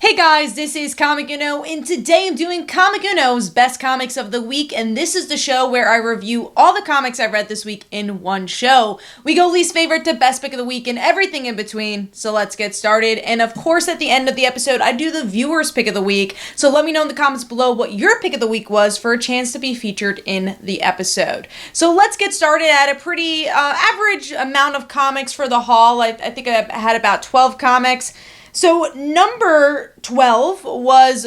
Hey guys, this is Comic Uno, and today I'm doing Comic Uno's Best Comics of the Week, and this is the show where I review all the comics I read this week in one show. We go least favorite to best pick of the week and everything in between, so let's get started. And of course, at the end of the episode, I do the viewer's pick of the week, so let me know in the comments below what your pick of the week was for a chance to be featured in the episode. So let's get started at a pretty average amount of comics for the haul. I think I had about 12 comics. So number 12 was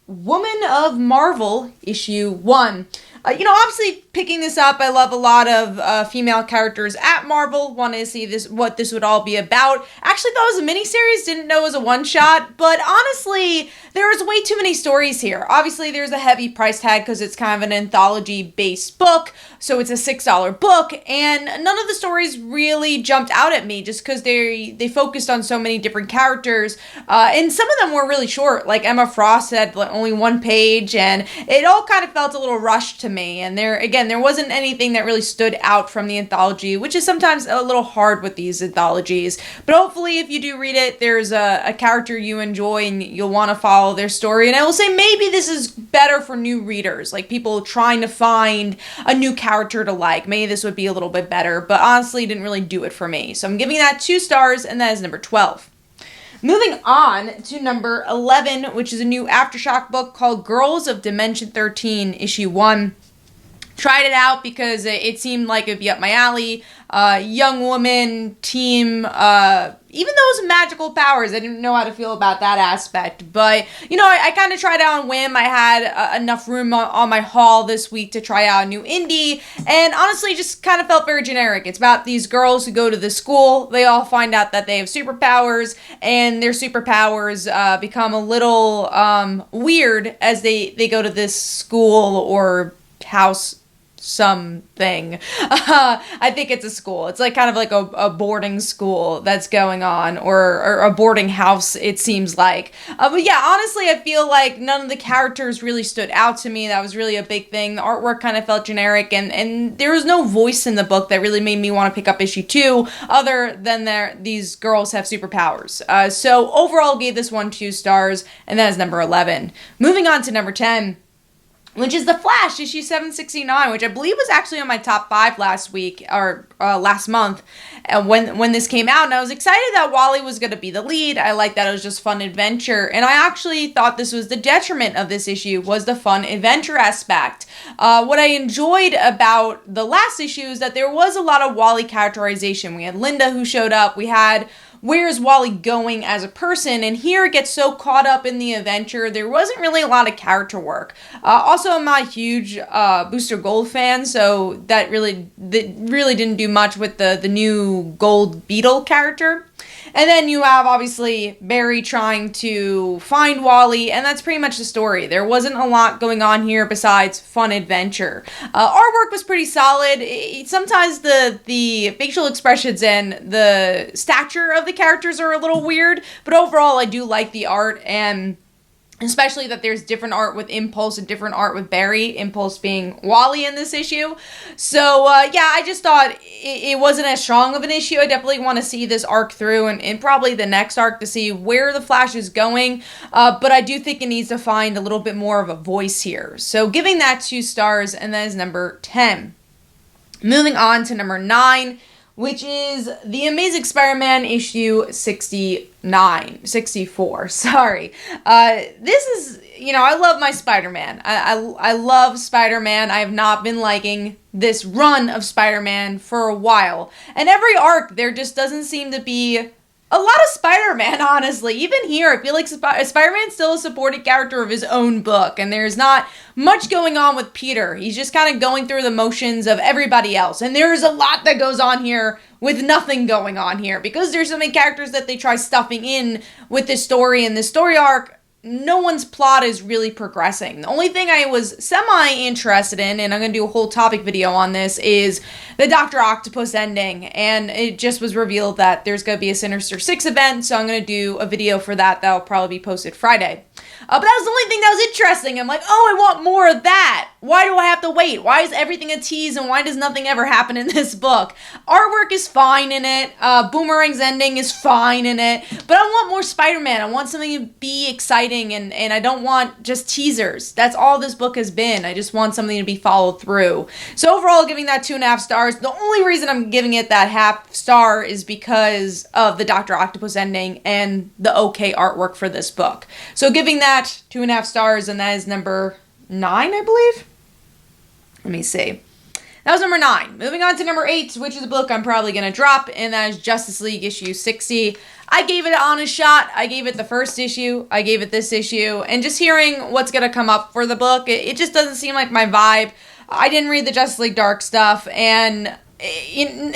Woman of Marvel, issue 1. Obviously picking this up, I love a lot of female characters at Marvel. Wanted to see what this would all be about. Actually thought it was a miniseries, didn't know it was a one-shot, but honestly, there was way too many stories here. Obviously, there's a heavy price tag because it's kind of an anthology-based book, so it's a $6 book, and none of the stories really jumped out at me just because they focused on so many different characters, and some of them were really short. Like Emma Frost had only one page, and it all kind of felt a little rushed to me, and there wasn't anything that really stood out from the anthology, which is sometimes a little hard with these anthologies, but hopefully if you do read it, there's a character you enjoy and you'll want to follow their story. And I will say maybe this is better for new readers, like people trying to find a new character to like. Maybe this would be a little bit better, but honestly didn't really do it for me. So I'm giving that 2 stars, and that is number 12. Moving on to number 11, which is a new Aftershock book called Girls of Dimension 13, issue 1. Tried it out because it seemed like it'd be up my alley. Young woman, team, even those magical powers, I didn't know how to feel about that aspect. But, I kind of tried out on whim. I had enough room on my haul this week to try out a new indie. And honestly, just kind of felt very generic. It's about these girls who go to the school. They all find out that they have superpowers. And their superpowers become a little weird as they go to this school or house something. I think it's a school. It's like kind of like a boarding school that's going on, or a boarding house, it seems like. But yeah, honestly, I feel like none of the characters really stood out to me. That was really a big thing. The artwork kind of felt generic, and there was no voice in the book that really made me want to pick up issue 2, other than these girls have superpowers. So overall, gave this one 2 stars, and that is number 11. Moving on to number 10, which is The Flash, issue 769, which I believe was actually on my top 5 last week, or last month, when this came out, and I was excited that Wally was going to be the lead. I liked that it was just fun adventure, and I actually thought this was the detriment of this issue, was the fun adventure aspect. What I enjoyed about the last issue is that there was a lot of Wally characterization. We had Linda who showed up, we had where's Wally going as a person, and here it gets so caught up in the adventure, there wasn't really a lot of character work. Also, I'm not a huge Booster Gold fan, so that really didn't do much with the new Gold Beetle character. And then you have, obviously, Barry trying to find Wally, and that's pretty much the story. There wasn't a lot going on here besides fun adventure. Artwork was pretty solid. Sometimes the facial expressions and the stature of the characters are a little weird, but overall I do like the art, and especially that there's different art with Impulse and different art with Barry, Impulse being Wally in this issue. So, yeah, I just thought it wasn't as strong of an issue. I definitely want to see this arc through, and probably the next arc to see where the Flash is going. But I do think it needs to find a little bit more of a voice here. So giving that 2 stars, and that is number 10. Moving on to number 9, which is The Amazing Spider-Man issue 64, sorry. This is, I love my Spider-Man. I love Spider-Man. I have not been liking this run of Spider-Man for a while. And every arc, there just doesn't seem to be a lot of Spider-Man, honestly. Even here, I feel like Spider-Man's still a supporting character of his own book, and there's not much going on with Peter. He's just kind of going through the motions of everybody else, and there's a lot that goes on here with nothing going on here, because there's so many characters that they try stuffing in with this story, and this story arc no one's plot is really progressing. The only thing I was semi-interested in, and I'm going to do a whole topic video on this, is the Dr. Octopus ending. And it just was revealed that there's going to be a Sinister Six event, so I'm going to do a video for that. That'll probably be posted Friday. But that was the only thing that was interesting. I'm like, oh, I want more of that. Why do I have to wait? Why is everything a tease, and why does nothing ever happen in this book? Artwork is fine in it. Boomerang's ending is fine in it. But I want more Spider-Man. I want something to be exciting, and I don't want just teasers. That's all this book has been. I just want something to be followed through. So overall, giving that 2.5 stars. The only reason I'm giving it that half star is because of the Dr. Octopus ending and the okay artwork for this book. So giving that 2.5 stars, and that is number 9, I believe. Let me see. That was number 9. Moving on to number 8, which is a book I'm probably going to drop, and that is Justice League issue 60. I gave it an honest shot. I gave it the first issue. I gave it this issue. And just hearing what's going to come up for the book, it just doesn't seem like my vibe. I didn't read the Justice League Dark stuff, and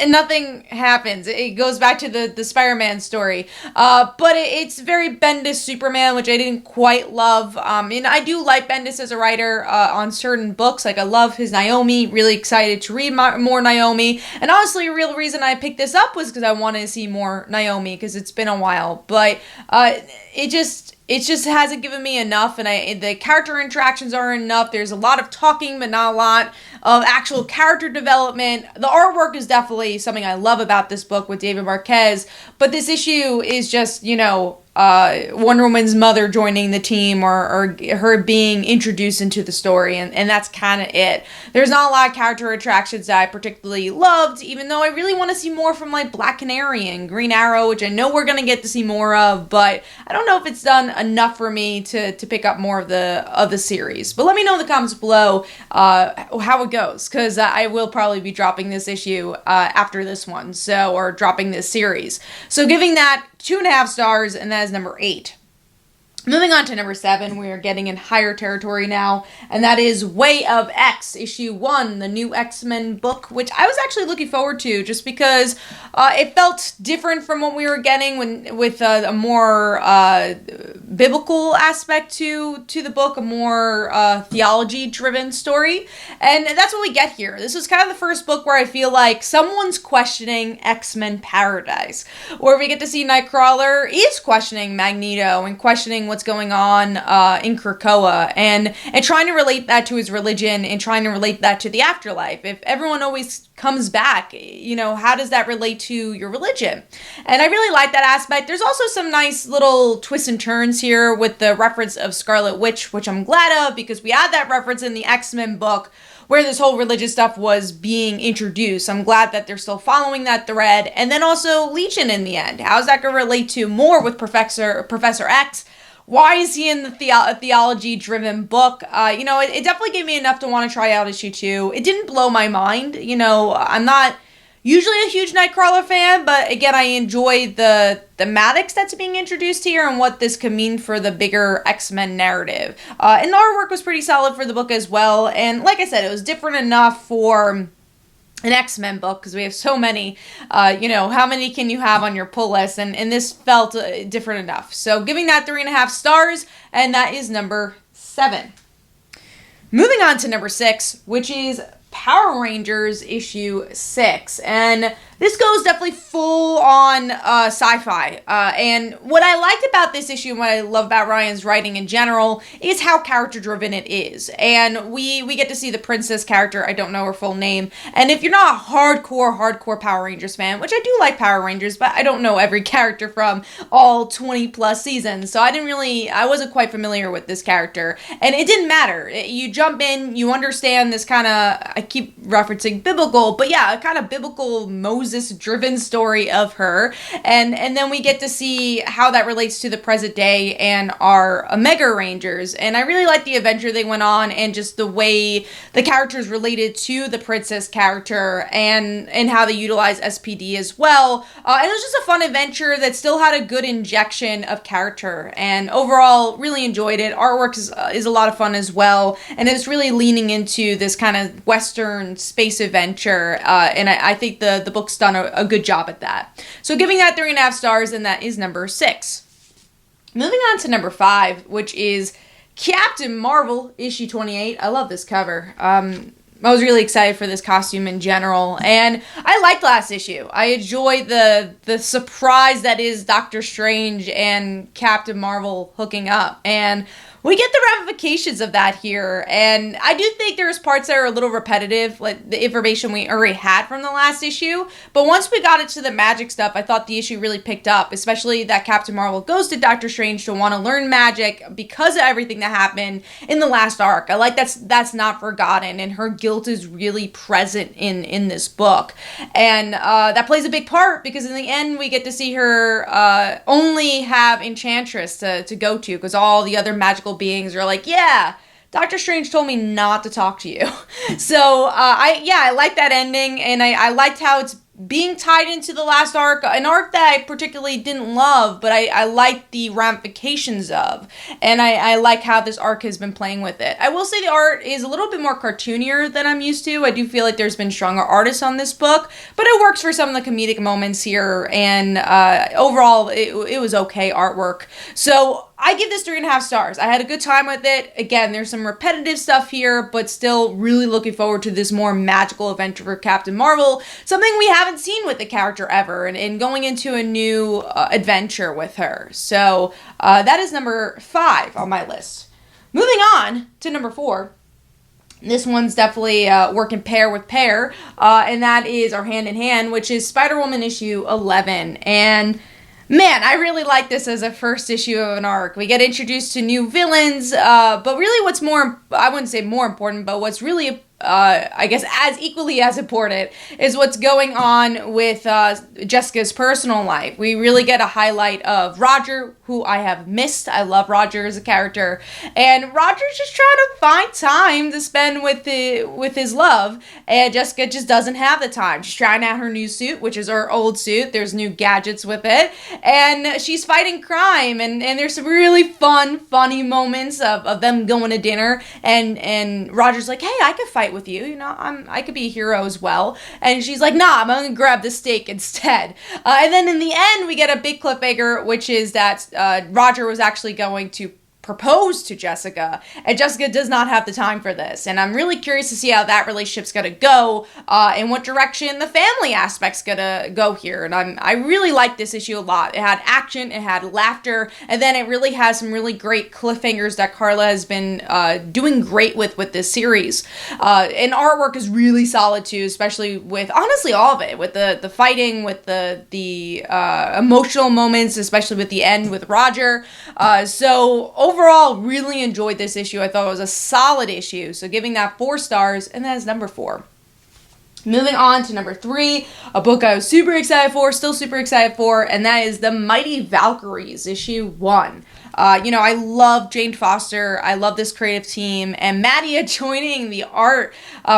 nothing happens. It goes back to the Spider-Man story. But it's very Bendis Superman, which I didn't quite love. And I do like Bendis as a writer on certain books. Like, I love his Naomi. Really excited to read more Naomi. And honestly, a real reason I picked this up was because I wanted to see more Naomi, because it's been a while. But it just hasn't given me enough, and the character interactions aren't enough. There's a lot of talking, but not a lot of actual character development. The artwork is definitely something I love about this book with David Marquez, but this issue is just, Wonder Woman's mother joining the team, or her being introduced into the story, and that's kind of it. There's not a lot of character attractions that I particularly loved, even though I really want to see more from, like, Black Canary and Green Arrow, which I know we're going to get to see more of, but I don't know if it's done enough for me to pick up more of the series. But let me know in the comments below how it goes, because I will probably be dropping this issue after this one, or dropping this series. So giving that 2.5 stars, and that is number 8. Moving on to number 7, we are getting in higher territory now, and that is Way of X, issue 1, the new X-Men book, which I was actually looking forward to, just because it felt different from what we were getting with a more biblical aspect to the book, a more theology-driven story, and that's what we get here. This is kind of the first book where I feel like someone's questioning X-Men Paradise, where we get to see Nightcrawler is questioning Magneto and questioning what's going on in Krakoa, and trying to relate that to his religion, and trying to relate that to the afterlife. If everyone always comes back, how does that relate to your religion? And I really like that aspect. There's also some nice little twists and turns here with the reference of Scarlet Witch, which I'm glad of, because we had that reference in the X-Men book where this whole religious stuff was being introduced. I'm glad that they're still following that thread. And then also Legion in the end. How's that going to relate to more with Professor X? Why is he in the theology-driven book? It definitely gave me enough to want to try out issue 2. It didn't blow my mind. I'm not usually a huge Nightcrawler fan, but again, I enjoy the thematics that's being introduced here and what this could mean for the bigger X-Men narrative. And the artwork was pretty solid for the book as well. And like I said, it was different enough for an X-Men book, because we have so many. How many can you have on your pull list? And this felt different enough. So giving that 3.5 stars, and that is number 7. Moving on to number 6, which is Power Rangers issue 6, and this goes definitely full on sci-fi, and what I liked about this issue and what I love about Ryan's writing in general is how character driven it is. And we get to see the princess character. I don't know her full name, and if you're not a hardcore Power Rangers fan, which I do like Power Rangers, but I don't know every character from all 20 plus seasons, so I wasn't quite familiar with this character, and it didn't matter. You jump in, you understand this kind of, I keep referencing biblical, but yeah, a kind of biblical Moses-driven story of her, and then we get to see how that relates to the present day and our Omega Rangers, and I really like the adventure they went on, and just the way the characters related to the princess character, and how they utilize SPD as well, and it was just a fun adventure that still had a good injection of character, and overall, really enjoyed it. Artwork is a lot of fun as well, and it's really leaning into this kind of Western space adventure, and I think the book's done a good job at that. So giving that 3.5 stars, and that is number 6. Moving on to number 5, which is Captain Marvel, issue 28. I love this cover. I was really excited for this costume in general, and I liked last issue. I enjoyed the surprise that is Doctor Strange and Captain Marvel hooking up, and we get the ramifications of that here, and I do think there's parts that are a little repetitive, like the information we already had from the last issue, but once we got into the magic stuff, I thought the issue really picked up, especially that Captain Marvel goes to Doctor Strange to want to learn magic because of everything that happened in the last arc. I like that's not forgotten, and her guilt is really present in this book, and that plays a big part because in the end we get to see her only have Enchantress to go to, because all the other magical beings are like, yeah, Doctor Strange told me not to talk to you. So I like that ending, and I liked how it's being tied into the last arc, an arc that I particularly didn't love, but I like the ramifications of, and I like how this arc has been playing with it. I will say the art is a little bit more cartoonier than I'm used to. I do feel like there's been stronger artists on this book, but it works for some of the comedic moments here, and overall it was okay artwork. So I give this 3.5 stars. I had a good time with it. Again, there's some repetitive stuff here, but still really looking forward to this more magical adventure for Captain Marvel, something we haven't seen with the character ever, and going into a new adventure with her. So that is number 5 on my list. Moving on to number 4. This one's definitely working pair with pair, and that is our hand in hand, which is Spider-Woman issue 11. And man, I really like this as a first issue of an arc. We get introduced to new villains, but really what's more, I wouldn't say more important, but what's really, I guess, as equally as important is what's going on with Jessica's personal life. We really get a highlight of Roger, who I have missed. I love Roger as a character, and Roger's just trying to find time to spend with his love, and Jessica just doesn't have the time. She's trying out her new suit, which is her old suit. There's new gadgets with it, and she's fighting crime, and there's some really funny moments of them going to dinner, and Roger's like, hey, I could fight with you, I could be a hero as well, and she's like, nah, I'm gonna grab the steak instead, and then in the end we get a big cliffhanger, which is that Roger was actually going to propose to Jessica, and Jessica does not have the time for this, and I'm really curious to see how that relationship's gonna go, and what direction the family aspect's gonna go here, and I really like this issue a lot. It had action, it had laughter, and then it really has some really great cliffhangers that Carla has been doing great with this series, and artwork is really solid too, especially with, honestly, all of it, with the fighting, with the emotional moments, especially with the end with Roger, so overall, really enjoyed this issue. I thought it was a solid issue, so giving that 4 stars, and that is number 4. Moving on to number 3, a book I was super excited for, still super excited for, and that is the Mighty Valkyries, issue 1. I love Jane Foster. I love this creative team, and Mattia joining the art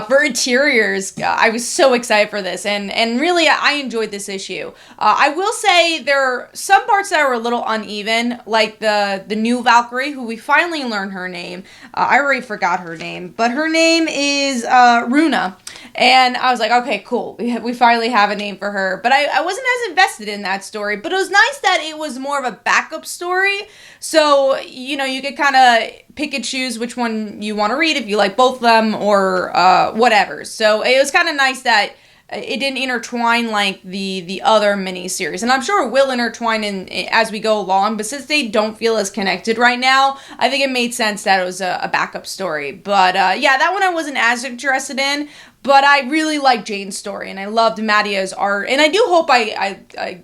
for interiors. I was so excited for this, and really I enjoyed this issue. I will say there are some parts that were a little uneven, like the new Valkyrie, who we finally learned her name. I already forgot her name, but her name is Runa. And I was like, okay, cool. We finally have a name for her. But I wasn't as invested in that story. But it was nice that it was more of a backup story. So, you could kind of pick and choose which one you want to read if you like both of them or whatever. So it was kind of nice that it didn't intertwine like the other miniseries. And I'm sure it will intertwine as we go along. But since they don't feel as connected right now, I think it made sense that it was a backup story. But yeah, that one I wasn't as interested in. But I really like Jane's story, and I loved Mattia's art. And I do hope I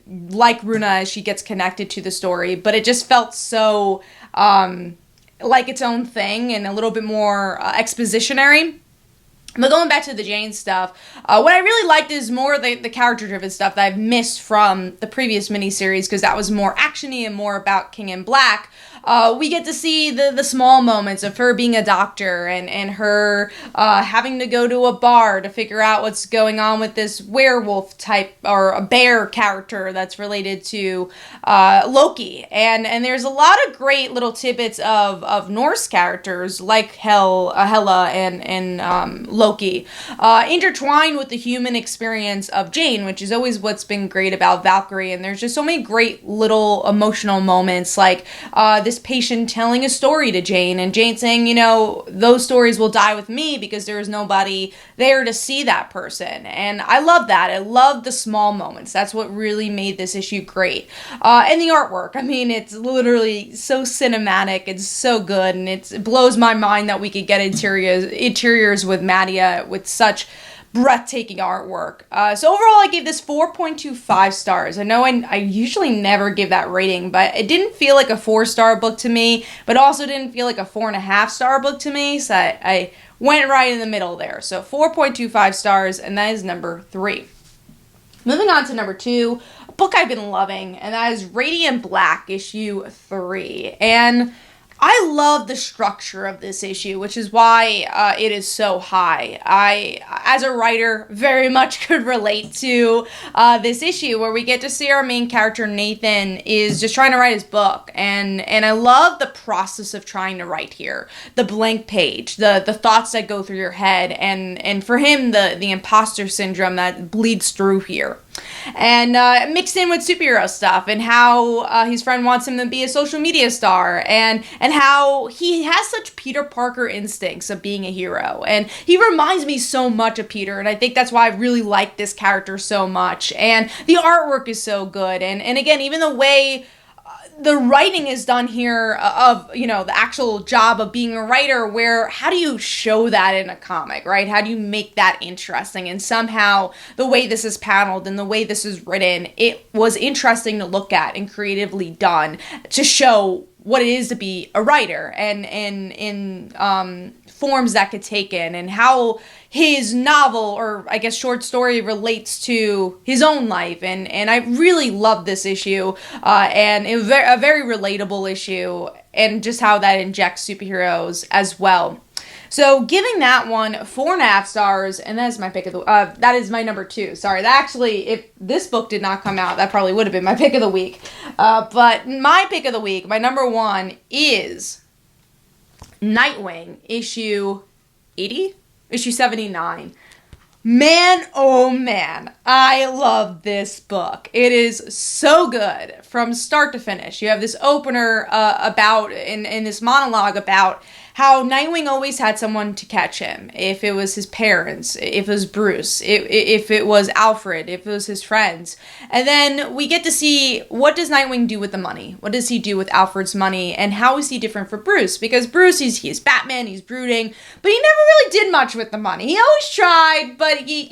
like Runa as she gets connected to the story. But it just felt so like its own thing and a little bit more expositionary. But going back to the Jane stuff, what I really liked is more the character-driven stuff that I've missed from the previous miniseries, because that was more action-y and more about King in Black. We get to see the small moments of her being a doctor and her having to go to a bar to figure out what's going on with this werewolf type or a bear character that's related to Loki. And there's a lot of great little tidbits of Norse characters like Hela and Loki intertwined with the human experience of Jane, which is always what's been great about Valkyrie. And there's just so many great little emotional moments, like this patient telling a story to Jane and Jane saying, you know, those stories will die with me because there is nobody there to see that person. And I love that. I love the small moments. That's what really made this issue great. And the artwork, I mean, it's literally so cinematic. It's so good, and it blows my mind that we could get interiors with Madia with such breathtaking artwork. So overall, I gave this 4.25 stars. I know I usually never give that rating, but it didn't feel like a 4-star book to me, but also didn't feel like a 4.5-star book to me, so I went right in the middle there. So 4.25 stars, and that is number 3. Moving on to number 2, a book I've been loving, and that is Radiant Black, issue 3. And I love the structure of this issue, which is why it is so high. I, as a writer, very much could relate to this issue where we get to see our main character, Nathan, is just trying to write his book. And I love the process of trying to write here. The blank page, the thoughts that go through your head, and for him, the imposter syndrome that bleeds through here. And mixed in with superhero stuff and how his friend wants him to be a social media star and how he has such Peter Parker instincts of being a hero. And he reminds me so much of Peter, and I think that's why I really like this character so much. And the artwork is so good. And again, even the way the writing is done here of, you know, the actual job of being a writer, where how do you show that in a comic, right? How do you make that interesting? And somehow the way this is paneled and the way this is written, it was interesting to look at and creatively done to show what it is to be a writer and in forms that could take in, and how his novel, or I guess short story, relates to his own life. And I really loved this issue, and it was a very relatable issue, and just how that injects superheroes as well. So giving that one 4.5 stars, and that is my pick of the that is my number 2. Sorry, that actually, if this book did not come out, that probably would have been my pick of the week. But my pick of the week, my number 1, is Nightwing, issue 80? Issue 79. Man, oh man, I love this book. It is so good from start to finish. You have this opener about, in this monologue about how Nightwing always had someone to catch him. If it was his parents, if it was Bruce, if it was Alfred, if it was his friends. And then we get to see, what does Nightwing do with the money? What does he do with Alfred's money? And how is he different for Bruce? Because Bruce, he's Batman, he's brooding, but he never really did much with the money. He always tried, but he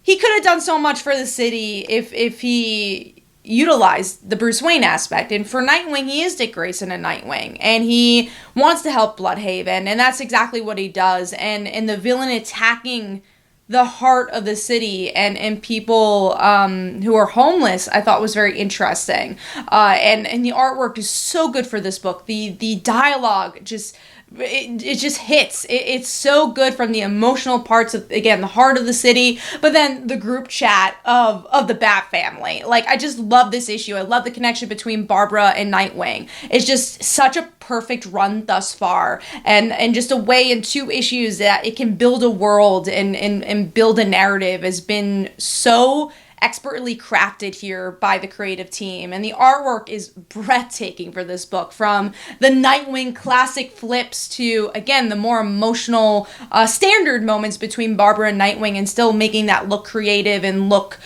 could have done so much for the city if he utilized the Bruce Wayne aspect. And for Nightwing, he is Dick Grayson and Nightwing, and he wants to help Bloodhaven, and that's exactly what he does. And the villain attacking the heart of the city and people who are homeless, I thought was very interesting. And the artwork is so good for this book. The dialogue just it just hits. It's so good from the emotional parts of, again, the heart of the city, but then the group chat of the Bat family. Like, I just love this issue. I love the connection between Barbara and Nightwing. It's just such a perfect run thus far, and just a way in 2 issues that it can build a world and build a narrative has been so expertly crafted here by the creative team. And the artwork is breathtaking for this book, from the Nightwing classic flips to, again, the more emotional standard moments between Barbara and Nightwing, and still making that look creative and look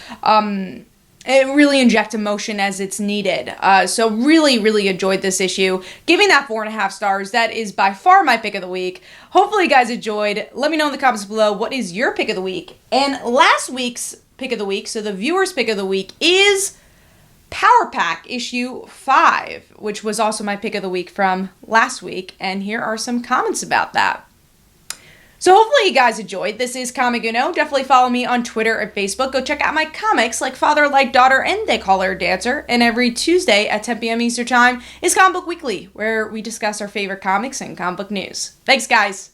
it really inject emotion as it's needed. So really enjoyed this issue. Giving that 4.5 stars. That is by far my pick of the week. Hopefully you guys enjoyed. Let me know in the comments below, what is your pick of the week? And last week's pick of the week, so the viewer's pick of the week, is Power Pack issue 5, which was also my pick of the week from last week. And here are some comments about that. So hopefully you guys enjoyed. This is Comic Uno. Definitely follow me on Twitter and Facebook. Go check out my comics like Father Like Daughter and They Call Her a Dancer. And every Tuesday at 10 p.m. Eastern Time is Comic Book Weekly, where we discuss our favorite comics and comic book news. Thanks, guys.